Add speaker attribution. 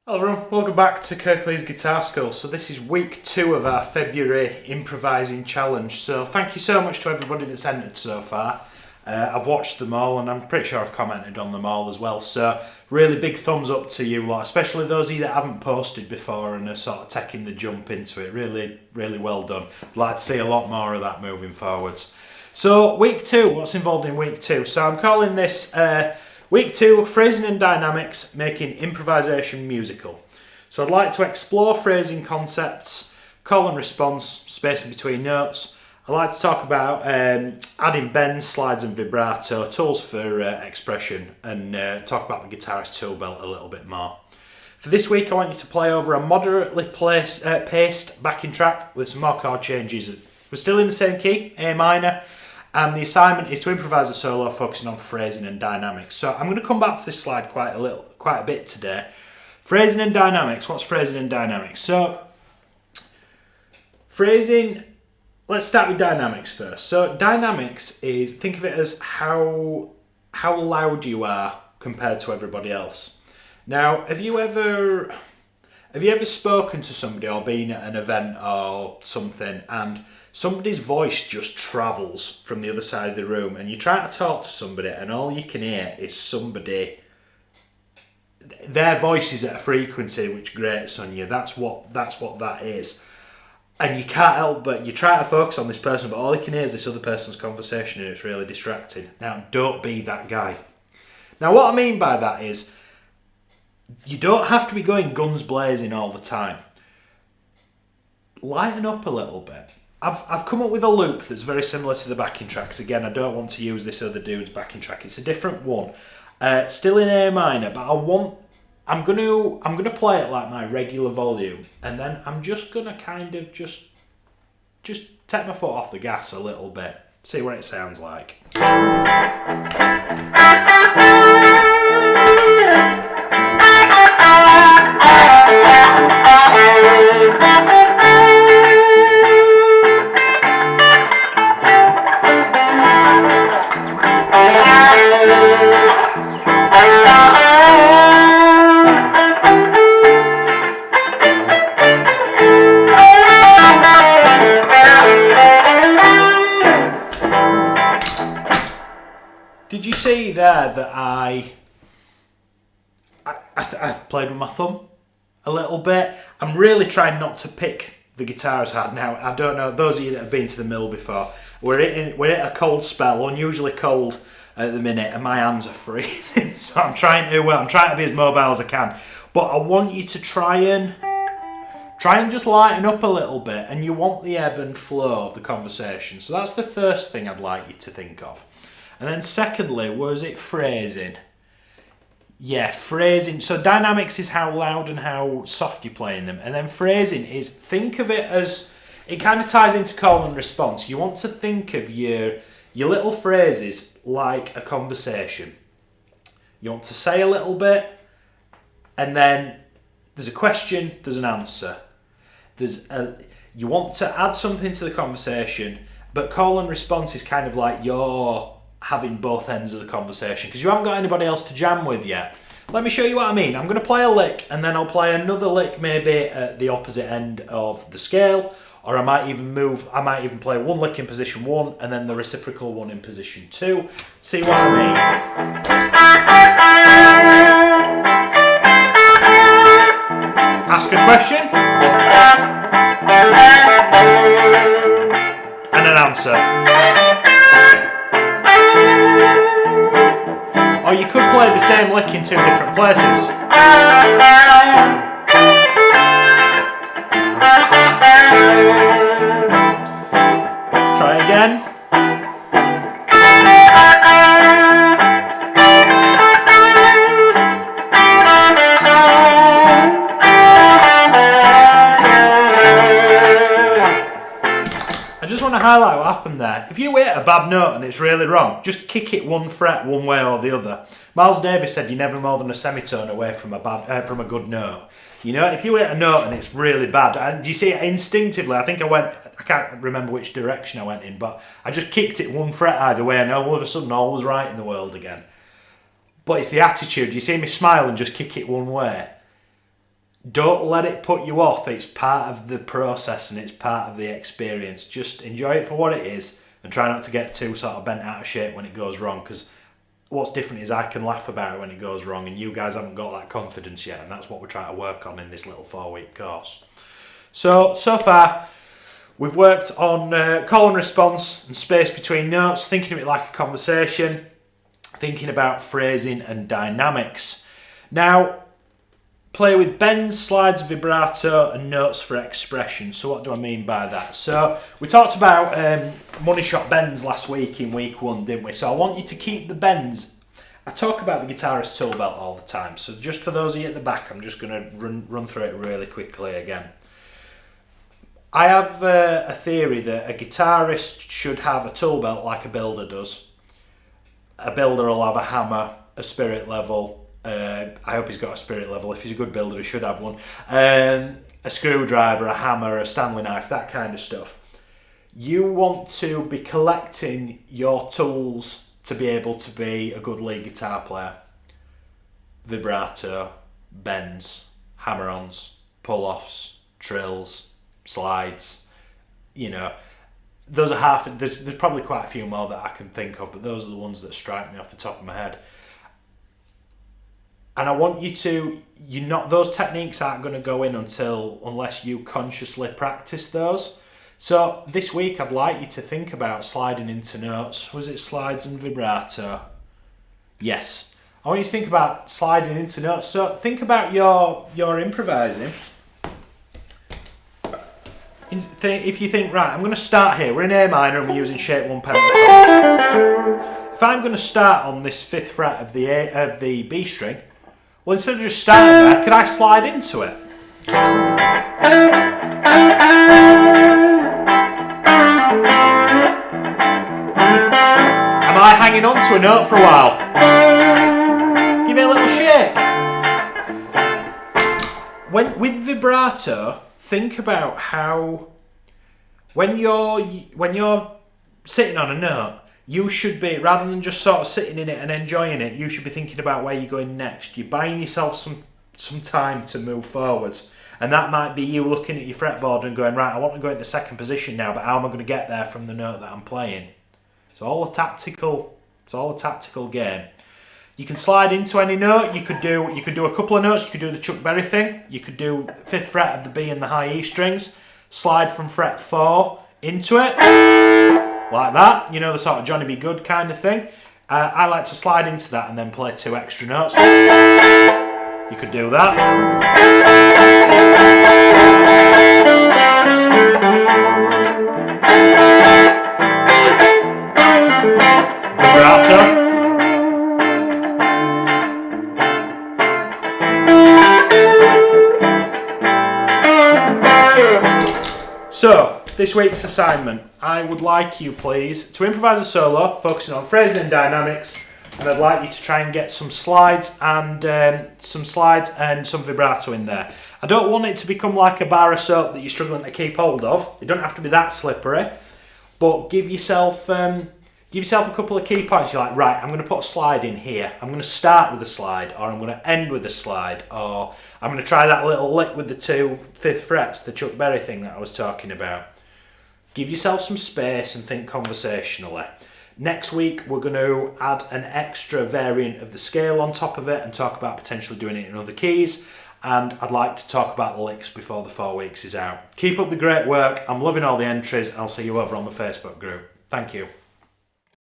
Speaker 1: Hello everyone, welcome back to Kirklees Guitar School. So this is week 2 of our February Improvising Challenge. So thank you so much to everybody that's entered so far. I've watched them all and I'm pretty sure I've commented on them all as well. So really big thumbs up to you lot, especially those of you that haven't posted before and are sort of taking the jump into it. Really well done. I'd like to see a lot more of that moving forwards. So week 2, what's involved in week 2? So I'm calling this Week 2, Phrasing and Dynamics, Making Improvisation Musical. So I'd like to explore phrasing concepts, call and response, spacing between notes. I'd like to talk about adding bends, slides and vibrato, tools for expression, and talk about the guitarist tool belt a little bit more. For this week I want you to play over a moderately paced backing track with some more chord changes. We're still in the same key, A minor. And the assignment is to improvise a solo focusing on phrasing and dynamics. So I'm going to come back to this slide quite a bit today. Phrasing and dynamics. What's phrasing and dynamics? So phrasing, let's start with dynamics first. So dynamics is, think of it as how loud you are compared to everybody else. Now, have you ever spoken to somebody or been at an event or something and somebody's voice just travels from the other side of the room and you try to talk to somebody and all you can hear is somebody, their voice is at a frequency which grates on you. That's what that is. And you can't help but you try to focus on this person, but all you can hear is this other person's conversation and it's really distracting. Now, don't be that guy. Now, what I mean by that is you don't have to be going guns blazing all the time. Lighten up a little bit. I've come up with a loop that's very similar to the backing tracks. Again, I don't want to use this other dude's backing track. It's a different one. Still in A minor, but I'm gonna play it like my regular volume, and then I'm just gonna kind of just take my foot off the gas a little bit. See what it sounds like. Did you see there that I played with my thumb a little bit? I'm really trying not to pick the guitar as hard now. I don't know, those of you that have been to the mill before, we're at a cold spell, unusually cold at the minute, and my hands are freezing. So I'm trying to be as mobile as I can. But I want you to try and just lighten up a little bit, and you want the ebb and flow of the conversation. So that's the first thing I'd like you to think of. And then secondly, was it phrasing? Yeah, phrasing. So dynamics is how loud and how soft you're playing them. And then phrasing is, think of it as, it kind of ties into call and response. You want to think of your little phrases like a conversation. You want to say a little bit, and then there's a question, there's an answer. You want to add something to the conversation, but call and response is kind of like you're having both ends of the conversation because you haven't got anybody else to jam with yet. Let me show you what I mean. I'm going to play a lick and then I'll play another lick maybe at the opposite end of the scale, or I might even play one lick in position 1 and then the reciprocal one in position 2. See what I mean? Ask a question and an answer. Or you could play the same lick in 2 different places. Try again. I just want to highlight what happened there. If you hit a bad note and it's really wrong, just kick it 1 fret one way or the other. Miles Davis said you're never more than a semitone away from a good note. You know, if you hit a note and it's really bad, and do you see it instinctively? I can't remember which direction I went in, but I just kicked it 1 fret either way, and all of a sudden all was right in the world again. But it's the attitude. You see me smile and just kick it one way. Don't let it put you off. It's part of the process and it's part of the experience. Just enjoy it for what it is and try not to get too sort of bent out of shape when it goes wrong, because what's different is I can laugh about it when it goes wrong and you guys haven't got that confidence yet, and that's what we're trying to work on in this little 4-week course. So far we've worked on call and response and space between notes, thinking of it like a conversation, thinking about phrasing and dynamics. Now, play with bends, slides, vibrato and notes for expression. So what do I mean by that? So we talked about money shot bends last week in week 1, didn't we? So I want you to keep the bends. I talk about the guitarist tool belt all the time. So just for those of you at the back, I'm just going to run through it really quickly again. I have a theory that a guitarist should have a tool belt like a builder does. A builder will have a hammer, a spirit level. I hope he's got a spirit level. If he's a good builder, he should have one. A screwdriver, a hammer, a Stanley knife, that kind of stuff. You want to be collecting your tools to be able to be a good lead guitar player. Vibrato, bends, hammer-ons, pull-offs, trills, slides, you know. Those are half. There's probably quite a few more that I can think of, but those are the ones that strike me off the top of my head. And I want you to, those techniques aren't going to go in unless you consciously practice those. So this week I'd like you to think about sliding into notes. Was it slides and vibrato? Yes. I want you to think about sliding into notes. So think about your improvising. If you think, right, I'm going to start here. We're in A minor and we're using shape 1 pentatonic. If I'm going to start on this 5th fret of the B string, well, instead of just starting there, could I slide into it? Am I hanging on to a note for a while? Give it a little shake. With vibrato, think about how when you're sitting on a note, you should be, rather than just sort of sitting in it and enjoying it, you should be thinking about where you're going next. You're buying yourself some time to move forwards. And that might be you looking at your fretboard and going, right, I want to go into second position now, but how am I going to get there from the note that I'm playing? It's all a tactical game. You can slide into any note. You could do a couple of notes. You could do the Chuck Berry thing. You could do 5th fret of the B and the high E strings. Slide from fret 4 into it. Like that, the sort of Johnny B. Good kind of thing. I like to slide into that and then play 2 extra notes. You could do that. Vibrato. So, this week's assignment, I would like you, please, to improvise a solo, focusing on phrasing and dynamics, and I'd like you to try and get some slides and some vibrato in there. I don't want it to become like a bar of soap that you're struggling to keep hold of. You don't have to be that slippery, but give yourself a couple of key points. You're like, right, I'm going to put a slide in here. I'm going to start with a slide, or I'm going to end with a slide, or I'm going to try that little lick with the 2 5th frets, the Chuck Berry thing that I was talking about. Give yourself some space and think conversationally. Next week, we're going to add an extra variant of the scale on top of it and talk about potentially doing it in other keys. And I'd like to talk about the licks before the 4 weeks is out. Keep up the great work. I'm loving all the entries. I'll see you over on the Facebook group. Thank you.